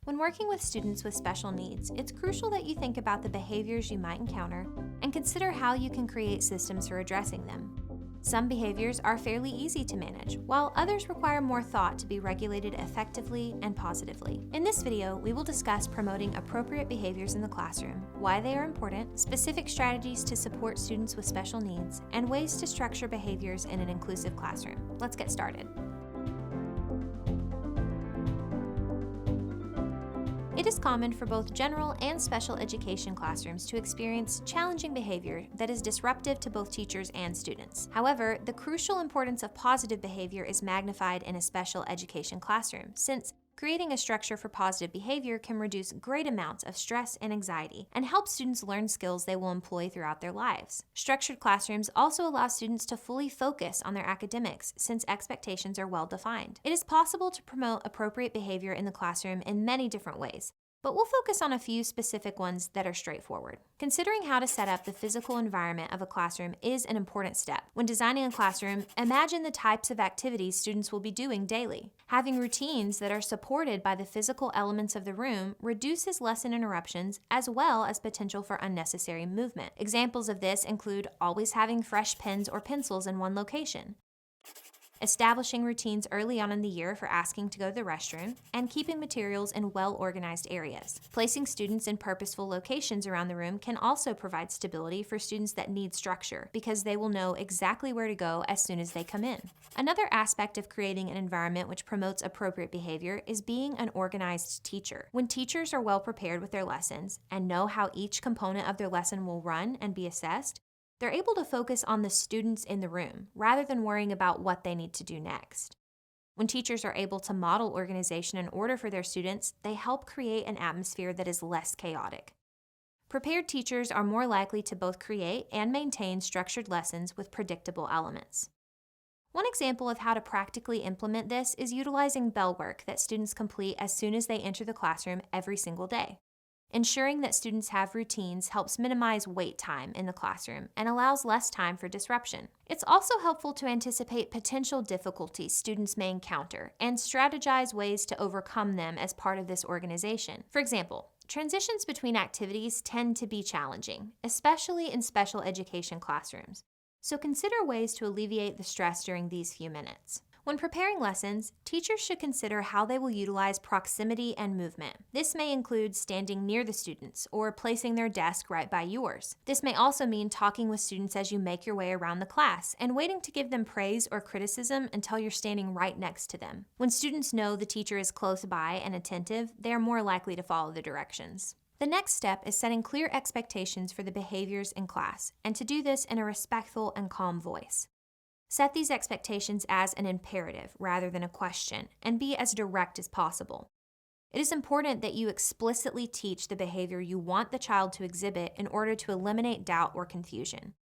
When working with students with special needs, it's crucial that you think about the behaviors you might encounter and consider how you can create systems for addressing them. Some behaviors are fairly easy to manage, while others require more thought to be regulated effectively and positively. In this video, we will discuss promoting appropriate behaviors in the classroom, why they are important, specific strategies to support students with special needs, and ways to structure behaviors in an inclusive classroom. Let's get started. It is common for both general and special education classrooms to experience challenging behavior that is disruptive to both teachers and students. However, the crucial importance of positive behavior is magnified in a special education classroom, since creating a structure for positive behavior can reduce great amounts of stress and anxiety and help students learn skills they will employ throughout their lives. Structured classrooms also allow students to fully focus on their academics since expectations are well defined. It is possible to promote appropriate behavior in the classroom in many different ways, but we'll focus on a few specific ones that are straightforward. Considering how to set up the physical environment of a classroom is an important step. When designing a classroom, imagine the types of activities students will be doing daily. Having routines that are supported by the physical elements of the room reduces lesson interruptions as well as potential for unnecessary movement. Examples of this include always having fresh pens or pencils in one location, establishing routines early on in the year for asking to go to the restroom, and keeping materials in well-organized areas. Placing students in purposeful locations around the room can also provide stability for students that need structure, because they will know exactly where to go as soon as they come in. Another aspect of creating an environment which promotes appropriate behavior is being an organized teacher. When teachers are well prepared with their lessons and know how each component of their lesson will run and be assessed, they're able to focus on the students in the room rather than worrying about what they need to do next. When teachers are able to model organization and order for their students, they help create an atmosphere that is less chaotic. Prepared teachers are more likely to both create and maintain structured lessons with predictable elements. One example of how to practically implement this is utilizing bell work that students complete as soon as they enter the classroom every single day. Ensuring that students have routines helps minimize wait time in the classroom and allows less time for disruption. It's also helpful to anticipate potential difficulties students may encounter and strategize ways to overcome them as part of this organization. For example, transitions between activities tend to be challenging, especially in special education classrooms. So consider ways to alleviate the stress during these few minutes. When preparing lessons, teachers should consider how they will utilize proximity and movement. This may include standing near the students or placing their desk right by yours. This may also mean talking with students as you make your way around the class and waiting to give them praise or criticism until you're standing right next to them. When students know the teacher is close by and attentive, they are more likely to follow the directions. The next step is setting clear expectations for the behaviors in class, and to do this in a respectful and calm voice. Set these expectations as an imperative rather than a question, and be as direct as possible. It is important that you explicitly teach the behavior you want the child to exhibit in order to eliminate doubt or confusion.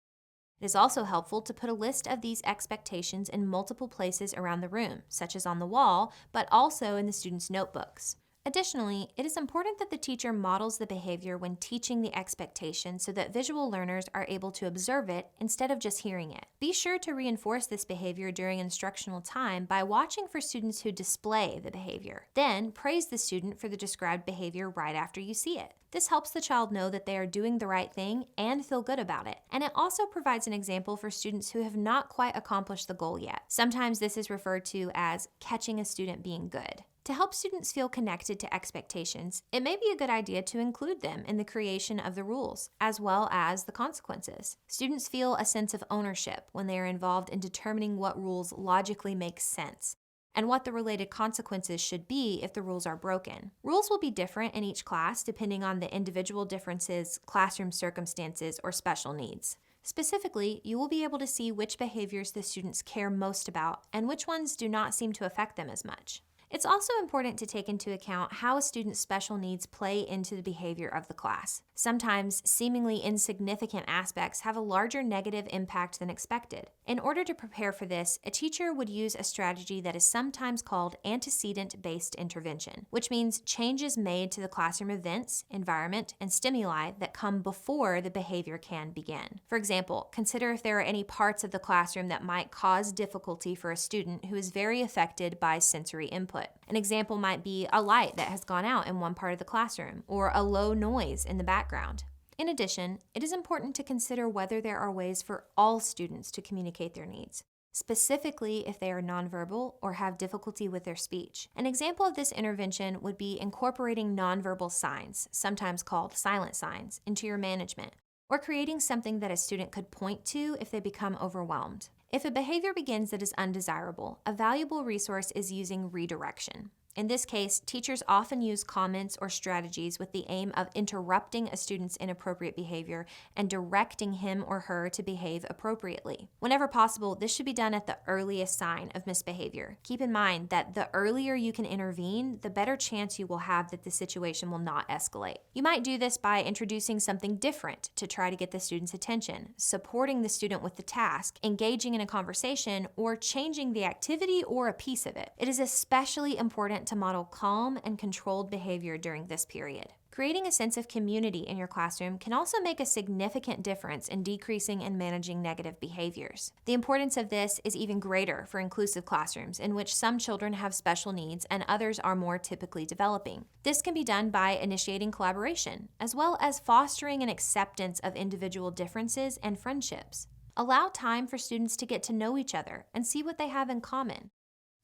It is also helpful to put a list of these expectations in multiple places around the room, such as on the wall, but also in the students' notebooks. Additionally, it is important that the teacher models the behavior when teaching the expectation so that visual learners are able to observe it instead of just hearing it. Be sure to reinforce this behavior during instructional time by watching for students who display the behavior. Then, praise the student for the described behavior right after you see it. This helps the child know that they are doing the right thing and feel good about it. And it also provides an example for students who have not quite accomplished the goal yet. Sometimes this is referred to as catching a student being good. To help students feel connected to expectations, it may be a good idea to include them in the creation of the rules, as well as the consequences. Students feel a sense of ownership when they are involved in determining what rules logically make sense, and what the related consequences should be if the rules are broken. Rules will be different in each class depending on the individual differences, classroom circumstances, or special needs. Specifically, you will be able to see which behaviors the students care most about and which ones do not seem to affect them as much. It's also important to take into account how a student's special needs play into the behavior of the class. Sometimes seemingly insignificant aspects have a larger negative impact than expected. In order to prepare for this, a teacher would use a strategy that is sometimes called antecedent-based intervention, which means changes made to the classroom events, environment, and stimuli that come before the behavior can begin. For example, consider if there are any parts of the classroom that might cause difficulty for a student who is very affected by sensory input. input. An example might be a light that has gone out in one part of the classroom, or a low noise in the background. In addition, it is important to consider whether there are ways for all students to communicate their needs, specifically if they are nonverbal or have difficulty with their speech. An example of this intervention would be incorporating nonverbal signs, sometimes called silent signs, into your management, or creating something that a student could point to if they become overwhelmed. If a behavior begins that is undesirable, a valuable resource is using redirection. In this case, teachers often use comments or strategies with the aim of interrupting a student's inappropriate behavior and directing him or her to behave appropriately. Whenever possible, this should be done at the earliest sign of misbehavior. Keep in mind that the earlier you can intervene, the better chance you will have that the situation will not escalate. You might do this by introducing something different to try to get the student's attention, supporting the student with the task, engaging in a conversation, or changing the activity or a piece of it. It is especially important to model calm and controlled behavior during this period. Creating a sense of community in your classroom can also make a significant difference in decreasing and managing negative behaviors. The importance of this is even greater for inclusive classrooms in which some children have special needs and others are more typically developing. This can be done by initiating collaboration, as well as fostering an acceptance of individual differences and friendships. Allow time for students to get to know each other and see what they have in common.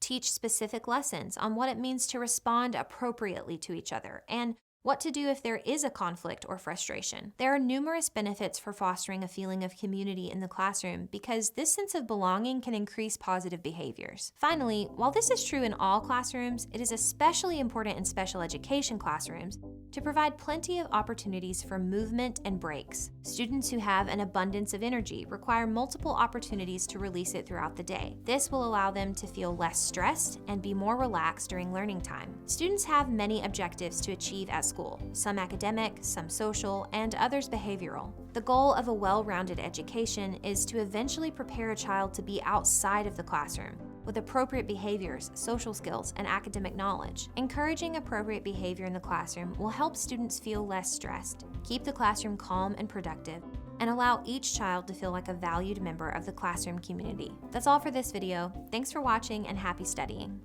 Teach specific lessons on what it means to respond appropriately to each other and what to do if there is a conflict or frustration. There are numerous benefits for fostering a feeling of community in the classroom because this sense of belonging can increase positive behaviors. Finally, while this is true in all classrooms, it is especially important in special education classrooms to provide plenty of opportunities for movement and breaks. Students who have an abundance of energy require multiple opportunities to release it throughout the day. This will allow them to feel less stressed and be more relaxed during learning time. Students have many objectives to achieve at school, some academic, some social, and others behavioral. The goal of a well-rounded education is to eventually prepare a child to be outside of the classroom with appropriate behaviors, social skills, and academic knowledge. Encouraging appropriate behavior in the classroom will help students feel less stressed, keep the classroom calm and productive, and allow each child to feel like a valued member of the classroom community. That's all for this video. Thanks for watching and happy studying.